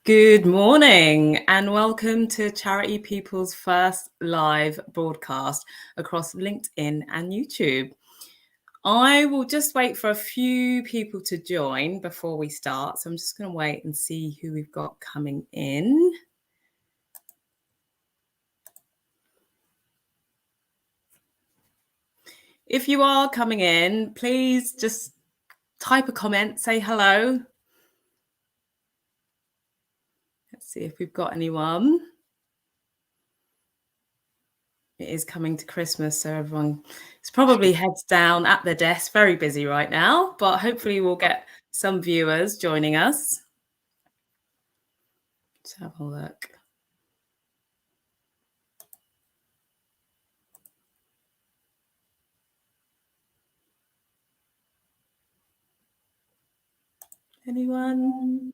Good morning and welcome to Charity People's first live broadcast across LinkedIn and YouTube. I will just wait for a few people to join before we start. So I'm just going to wait and see who we've got coming in. If you are coming in, please just type a comment, say hello. Let's see if we've got anyone. It is coming to Christmas, so everyone is probably heads down at their desk, very busy right now, but hopefully we'll get some viewers joining us. Let's have a look. Anyone?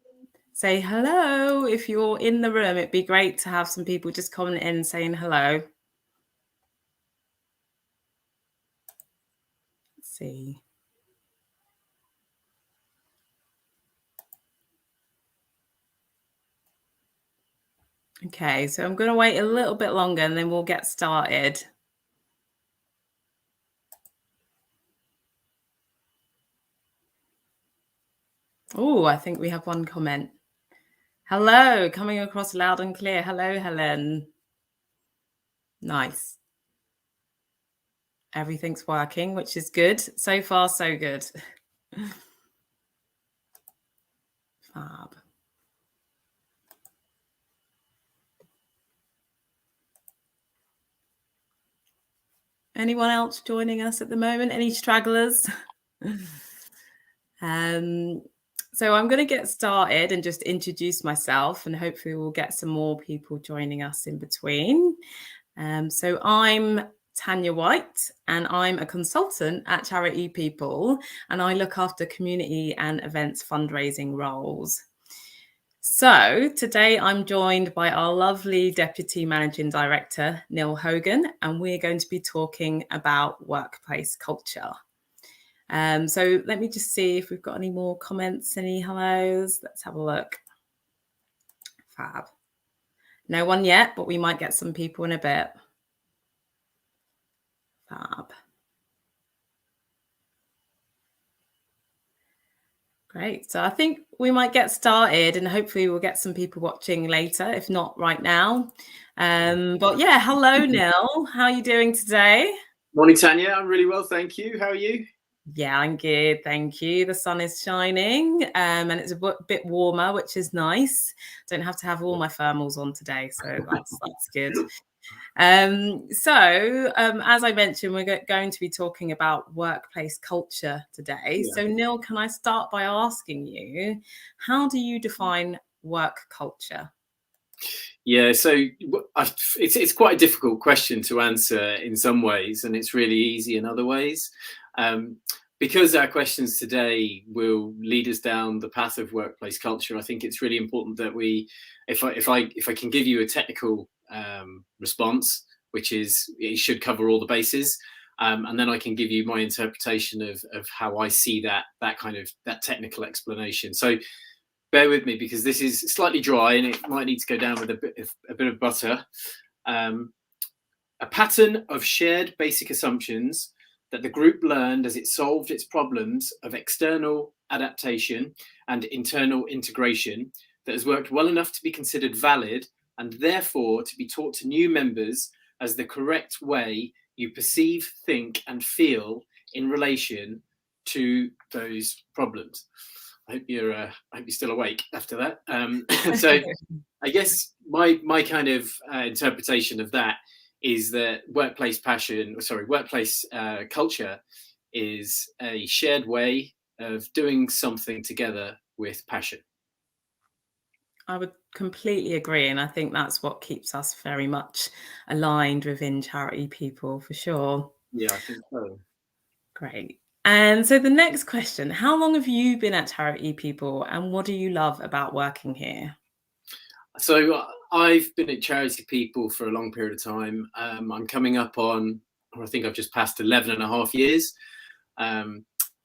Say hello. If you're in the room, it'd be great to have some people just coming in saying hello. Let's see. Okay, so I'm going to wait a little bit longer and then we'll get started. Oh, I think we have one comment. Hello, coming across loud and clear. Hello, Helen. Nice. Everything's working, which is good. So far, so good. Fab. Anyone else joining us at the moment? Any stragglers? So I'm going to get started and just introduce myself, and hopefully we'll get some more people joining us in between. So I'm Tanya White, and I'm a consultant at Charity People, and I look after community and events fundraising roles. So today I'm joined by our lovely Deputy Managing Director, Neil Hogan, and we're going to be talking about workplace culture. So let me just see if we've got any more comments, any hellos. Let's have a look. Fab. No one yet, but we might get some people in a bit. Fab. Great. So I think we might get started and hopefully we'll get some people watching later, if not right now. But yeah, hello, Neil. How are you doing today? Morning, Tanya. I'm really well, thank you. How are you? Yeah, I'm good, thank you. The sun is shining and it's a bit warmer, which is nice. Don't have to have all my thermals on today, so that's good. So as I mentioned, we're going to be talking about workplace culture today. Yeah. So Neil, can I start by asking you, how do you define work culture? Yeah, so it's quite a difficult question to answer in some ways, and it's really easy in other ways. Because our questions today will lead us down the path of workplace culture, I think it's really important that if I can give you a technical response, which is it should cover all the bases, and then I can give you my interpretation of how I see that technical explanation. So bear with me because this is slightly dry and it might need to go down with a bit of butter. A pattern of shared basic assumptions that the group learned as it solved its problems of external adaptation and internal integration that has worked well enough to be considered valid and therefore to be taught to new members as the correct way you perceive, think, and feel in relation to those problems. I hope you're still awake after that. So I guess my kind of interpretation of that is that workplace culture is a shared way of doing something together with passion. I would completely agree. And I think that's what keeps us very much aligned within Charity People for sure. Yeah, I think so. Great. And so the next question, how long have you been at Charity People and what do you love about working here? So I've been at Charity People for a long period of time. I'm coming up on, or I think I've just passed 11 and a half years.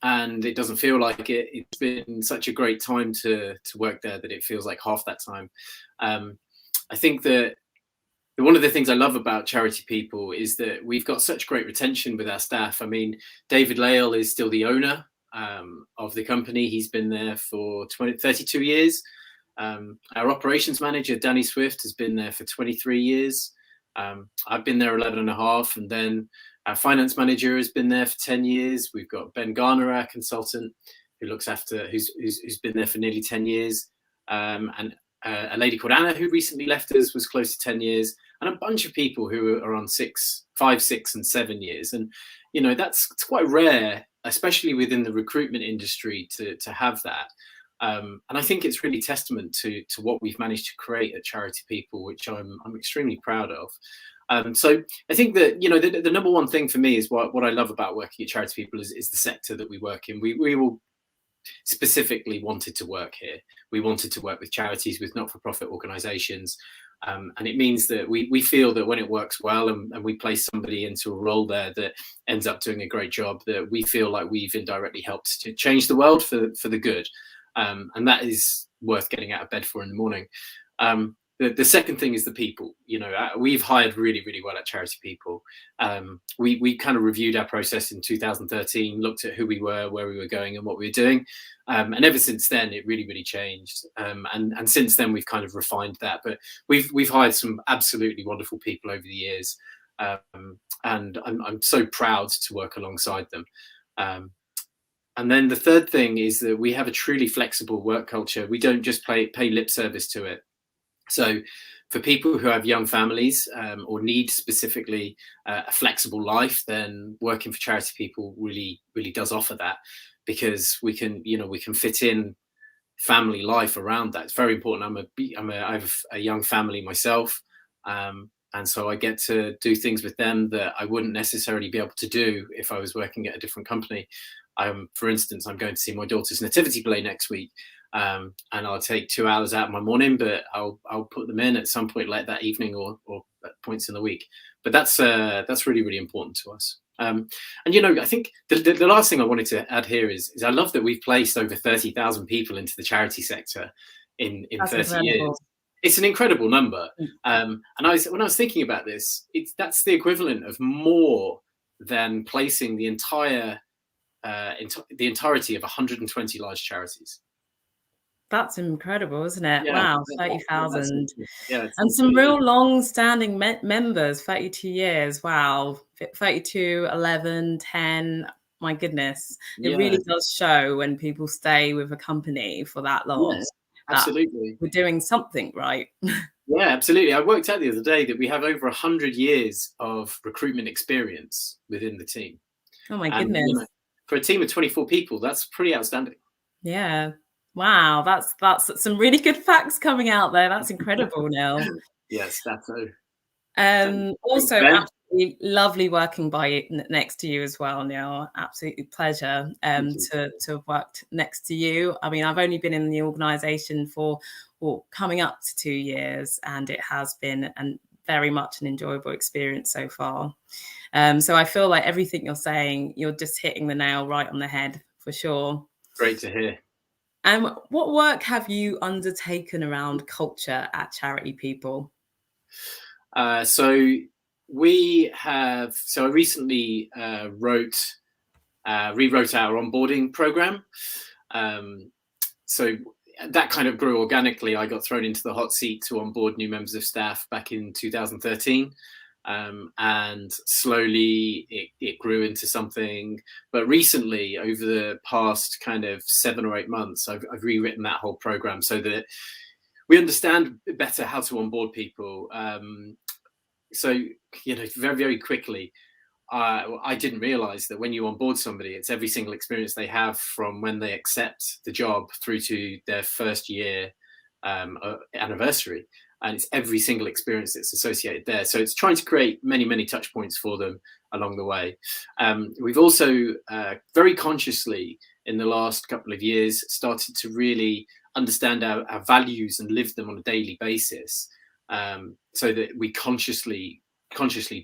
and it doesn't feel like it. It's been such a great time to work there that it feels like half that time. I think that one of the things I love about Charity People is that we've got such great retention with our staff. I mean, David Lale is still the owner of the company. He's been there for 32 years. Our operations manager, Danny Swift, has been there for 23 years. I've been there 11 and a half. And then our finance manager has been there for 10 years. We've got Ben Garner, our consultant, who's been there for nearly 10 years. And a lady called Anna, who recently left us, was close to 10 years, and a bunch of people who are on 5, 6, and 7 years. And, you know, it's quite rare, especially within the recruitment industry, to have that. And I think it's really testament to what we've managed to create at Charity People, which I'm extremely proud of. So I think that, you know, the number one thing for me is what I love about working at Charity People is the sector that we work in. We will specifically wanted to work here. We wanted to work with charities, with not-for-profit organisations, and it means that we feel that when it works well and we place somebody into a role there that ends up doing a great job, that we feel like we've indirectly helped to change the world for the good, and that is worth getting out of bed for in the morning. The second thing is the people. You know, we've hired really, really well at Charity People. We kind of reviewed our process in 2013, looked at who we were, where we were going, and what we were doing. And ever since then, it really, really changed. And since then, we've kind of refined that. But we've hired some absolutely wonderful people over the years, and I'm so proud to work alongside them. And then the third thing is that we have a truly flexible work culture. We don't just pay lip service to it. So for people who have young families or need specifically a flexible life, then working for Charity People really, really does offer that, because we can fit in family life around that. It's very important. I have a young family myself, and so I get to do things with them that I wouldn't necessarily be able to do if I was working at a different company. For instance, I'm going to see my daughter's nativity play next week. And I'll take 2 hours out of my morning, but I'll put them in at some point late that evening or at points in the week. But that's really, really important to us. And you know, I think the last thing I wanted to add here is I love that we've placed over 30,000 people into the charity sector in 30 incredible. years. It's an incredible number. And when I was thinking about this, that's the equivalent of more than placing the entirety of 120 large charities. That's incredible, isn't it? Yeah, wow, 30,000. Yeah, and some real long-standing members, 32 years. Wow, 32, 11, 10. My goodness. It really does show when people stay with a company for that long. Yes, absolutely. We're doing something right. Yeah, absolutely. I worked out the other day that we have over 100 years of recruitment experience within the team. Oh my goodness. You know, for a team of 24 people, that's pretty outstanding. Yeah. Wow, that's some really good facts coming out there. That's incredible, Neil. Yes, that's so. Also, absolutely lovely working next to you as well, Neil. Absolutely pleasure to have worked next to you. I mean, I've only been in the organisation for coming up to 2 years, and it has been very much an enjoyable experience so far. So I feel like everything you're saying, you're just hitting the nail right on the head for sure. Great to hear. And what work have you undertaken around culture at Charity People? So I recently rewrote our onboarding program. So that kind of grew organically. I got thrown into the hot seat to onboard new members of staff back in 2013. And slowly it grew into something. But recently, over the past kind of 7 or 8 months, I've rewritten that whole program so that we understand better how to onboard people. So, you know, very, very quickly, I didn't realize that when you onboard somebody, it's every single experience they have from when they accept the job through to their first year anniversary. And it's every single experience that's associated there. So it's trying to create many, many touch points for them along the way. We've also very consciously in the last couple of years started to really understand our values and live them on a daily basis, so that we consciously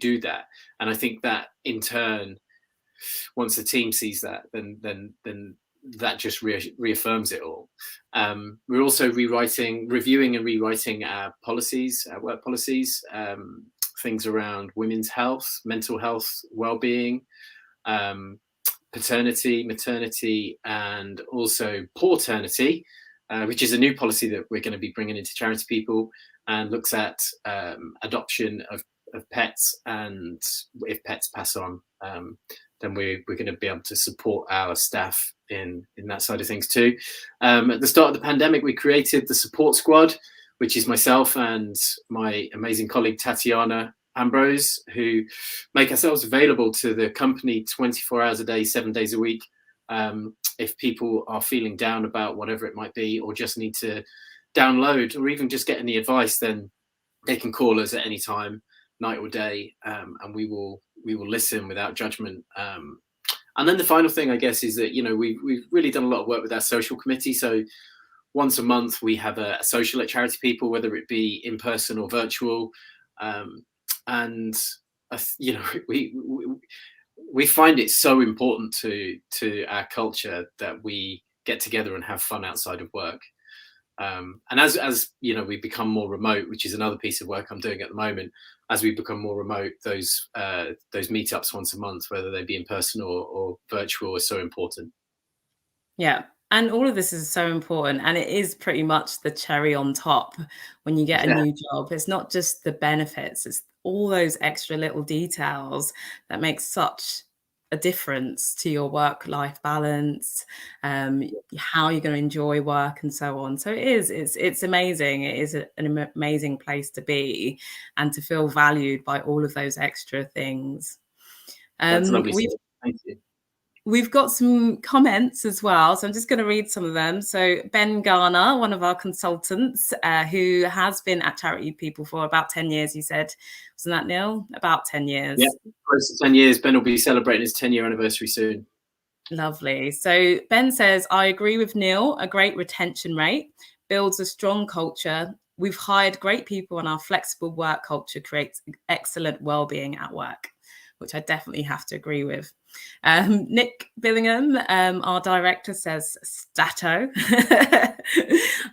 do that. And I think that in turn once the team sees that, then that just reaffirms it all. We're also reviewing and rewriting our policies, our work policies, things around women's health, mental health, well-being, paternity, maternity, and also paternity, which is a new policy that we're going to be bringing into charity people, and looks at adoption of pets, and if pets pass on, then we're going to be able to support our staff in that side of things too. At the start of the pandemic, we created the support squad, which is myself and my amazing colleague Tatiana Ambrose, who make ourselves available to the company 24 hours a day, 7 days a week. If people are feeling down about whatever it might be, or just need to download or even just get any advice, then they can call us at any time, night or day, and we will listen without judgment. And then the final thing, I guess, is that, you know, we've really done a lot of work with our social committee. So once a month we have a social at Charity People, whether it be in person or virtual, and you know, we find it so important to our culture that we get together and have fun outside of work. And as you know, we become more remote, which is another piece of work I'm doing at the moment. As we become more remote, those meetups once a month, whether they be in person or virtual, are so important. Yeah. And all of this is so important. And it is pretty much the cherry on top when you get a new job. It's not just the benefits, it's all those extra little details that make such a difference to your work-life balance, how you're going to enjoy work and so on. So it's amazing. It is an amazing place to be and to feel valued by all of those extra things. That's lovely. Thank you. We've got some comments as well, so I'm just going to read some of them. So Ben Garner, one of our consultants, who has been at Charity People for about 10 years, he said, wasn't that Neil? About 10 years. Yeah, close to 10 years. Ben will be celebrating his 10-year anniversary soon. Lovely. So Ben says, I agree with Neil, a great retention rate builds a strong culture. We've hired great people and our flexible work culture creates excellent well-being at work, which I definitely have to agree with. Nick Billingham, our director, says stato.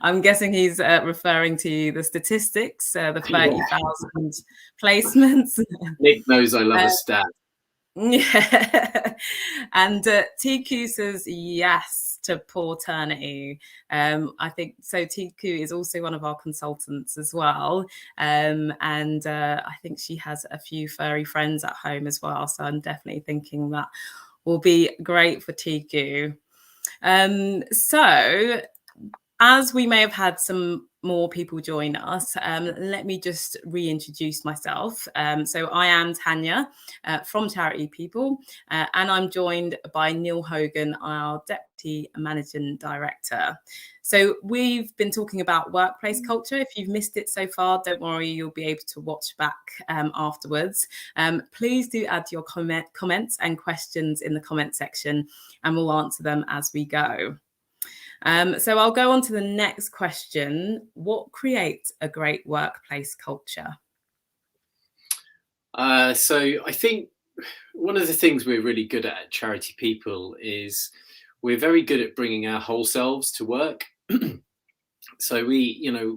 I'm guessing he's referring to the statistics, the 30,000 placements. Nick knows I love a stat. Yeah. And TQ says yes to paternity. I think so. TQ is also one of our consultants as well. And I think she has a few furry friends at home as well. So I'm definitely thinking that will be great for TQ. So as we may have had some more people join us, let me just reintroduce myself. So I am Tanya from Charity People, and I'm joined by Neil Hogan, our Deputy Managing Director. So we've been talking about workplace culture. If you've missed it so far, don't worry, you'll be able to watch back afterwards. Please do add your comments and questions in the comment section, and we'll answer them as we go. So I'll go on to the next question. What creates a great workplace culture? So I think one of the things we're really good at Charity People is we're very good at bringing our whole selves to work. So we're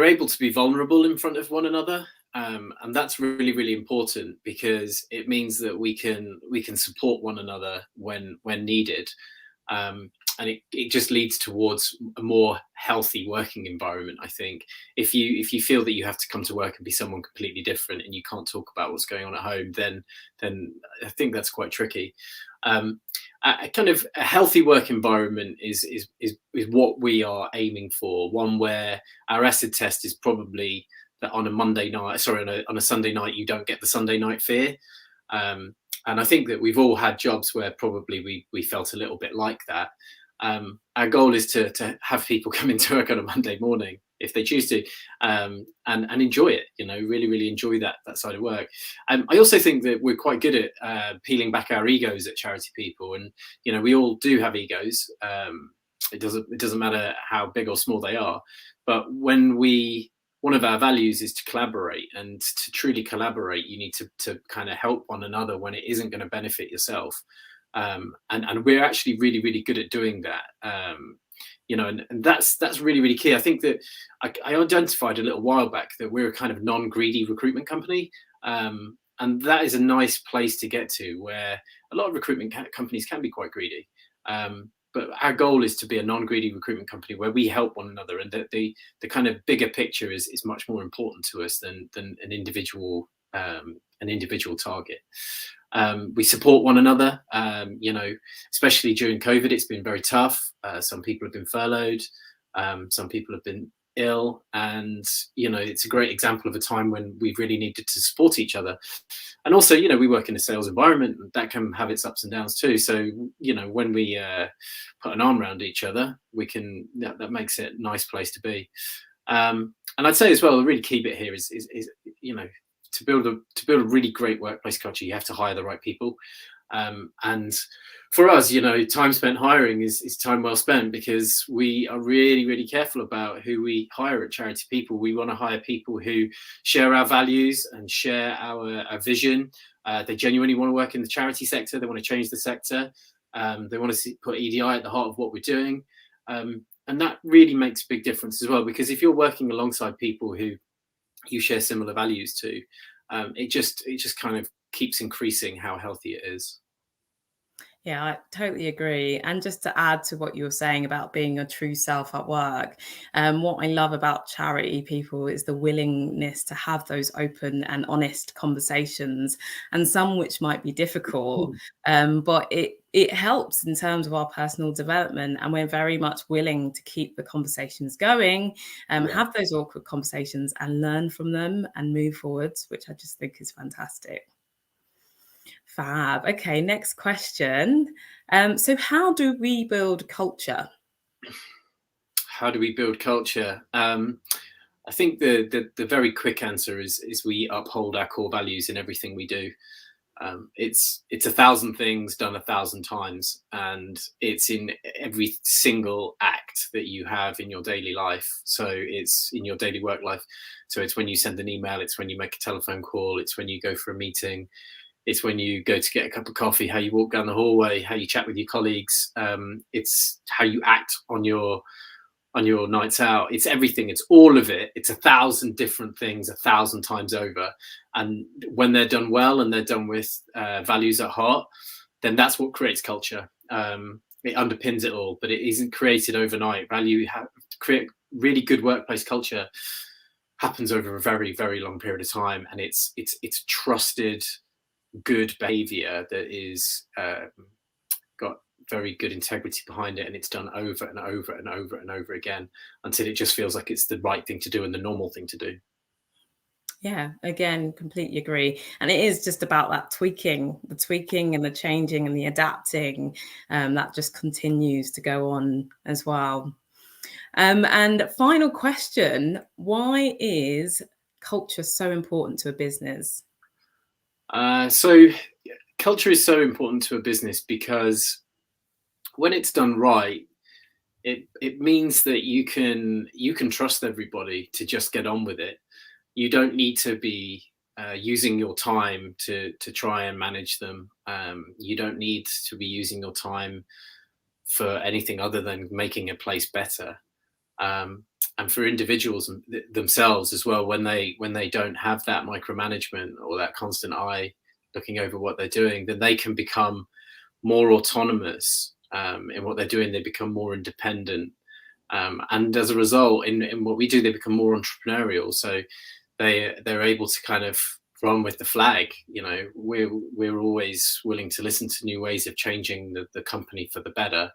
able to be vulnerable in front of one another. And that's really, really important because it means that we can support one another when needed. And it just leads towards a more healthy working environment. I think if you feel that you have to come to work and be someone completely different and you can't talk about what's going on at home, then I think that's quite tricky. A kind of a healthy work environment is what we are aiming for. One where our acid test is probably that on a Sunday night you don't get the Sunday night fear. And I think that we've all had jobs where probably we felt a little bit like that. Our goal is to have people come into work on a Monday morning if they choose to, and enjoy it. You know, really, really enjoy that side of work. I also think that we're quite good at peeling back our egos at Charity People, and you know, we all do have egos. It doesn't matter how big or small they are, but when we one of our values is to collaborate, and to truly collaborate, you need to kind of help one another when it isn't going to benefit yourself. And we're actually really, really good at doing that. And that's really, really key. I think that I identified a little while back that we're a kind of non-greedy recruitment company. And that is a nice place to get to, where a lot of recruitment companies can be quite greedy. But our goal is to be a non-greedy recruitment company where we help one another, and that the kind of bigger picture is much more important to us than an individual target. We support one another, especially during COVID. It's been very tough. Some people have been furloughed. Some people have been ill, and it's a great example of a time when we really needed to support each other. And also, we work in a sales environment that can have its ups and downs too. So when we put an arm around each other, we can that makes it a nice place to be. And I'd say as well, the really key bit here is to build a really great workplace culture, you have to hire the right people. And for us, time spent hiring is time well spent, because we are really, really careful about who we hire at Charity People. We want to hire people who share our values and share our vision. They genuinely want to work in the charity sector. They want to change the sector. They want to put EDI at the heart of what we're doing. And that really makes a big difference as well, because if you're working alongside people who you share similar values to, it just kind of keeps increasing how healthy it is. Yeah, I totally agree. And just to add to what you were saying about being a true self at work, what I love about Charity People is the willingness to have those open and honest conversations, and some which might be difficult, but it helps in terms of our personal development, and we're very much willing to keep the conversations going, have those awkward conversations and learn from them and move forwards, which I just think is fantastic. Fab. Okay, next question. So how do we build culture? How do we build culture? I think the very quick answer is we uphold our core values in everything we do. It's 1,000 things done 1,000 times, and it's in every single act that you have in your daily life. So it's in your daily work life. So it's when you send an email, it's when you make a telephone call, it's when you go for a meeting, it's when you go to get a cup of coffee, how you walk down the hallway, how you chat with your colleagues. It's how you act on your nights out. It's everything. It's all of it. It's 1,000 different things 1,000 times over. And when they're done well and they're done with values at heart, then that's what creates culture. It underpins it all, but it isn't created overnight. Create really good workplace culture happens over a very, very long period of time, and it's trusted, good behavior that is got very good integrity behind it, and it's done over and over and over and over again until it just feels like it's the right thing to do and the normal thing to do. Yeah, again, completely agree. And it is just about that tweaking and the changing and the adapting, that just continues to go on as well. And final question, why is culture so important to a business? So culture is so important to a business because when it's done right, it means that you can trust everybody to just get on with it. You don't need to be using your time to try and manage them. You don't need to be using your time for anything other than making a place better. And for individuals themselves as well, when they don't have that micromanagement or that constant eye looking over what they're doing, then they can become more autonomous in what they're doing. They become more independent, and as a result, in what we do, they become more entrepreneurial. So they're able to kind of run with the flag. We're always willing to listen to new ways of changing the company for the better.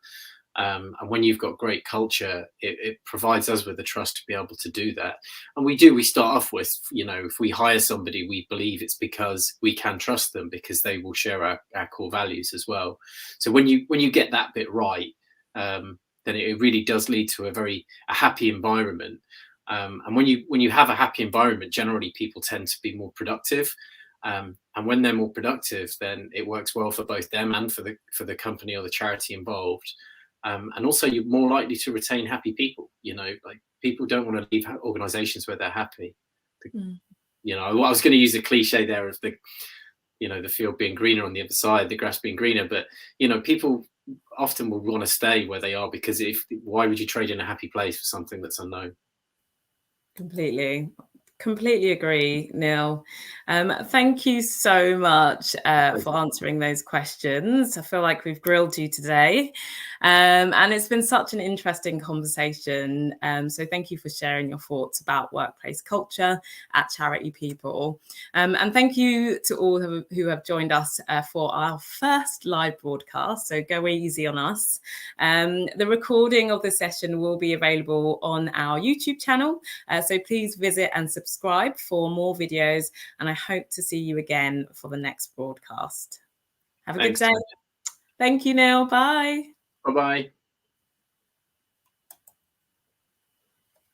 And when you've got great culture, it provides us with the trust to be able to do that. And we start off with, if we hire somebody, we believe it's because we can trust them, because they will share our core values as well. So when you get that bit right, then it really does lead to a happy environment. And when you have a happy environment, generally people tend to be more productive. And when they're more productive, then it works well for both them and for the company or the charity involved. And also you're more likely to retain happy people. Like, people don't want to leave organizations where they're happy. I was going to use a cliche there of the field being greener on the other side, the grass being greener, but people often will want to stay where they are, because why would you trade in a happy place for something that's unknown? Completely agree, Neil. Thank you so much for answering those questions. I feel like we've grilled you today, and it's been such an interesting conversation. So thank you for sharing your thoughts about workplace culture at Charity People. And thank you to all who have joined us for our first live broadcast. So go easy on us. The recording of the session will be available on our YouTube channel. So please visit and subscribe for more videos, and I hope to see you again for the next broadcast. Have a good day. Tanya. Thank you, Neil. Bye. Bye-bye.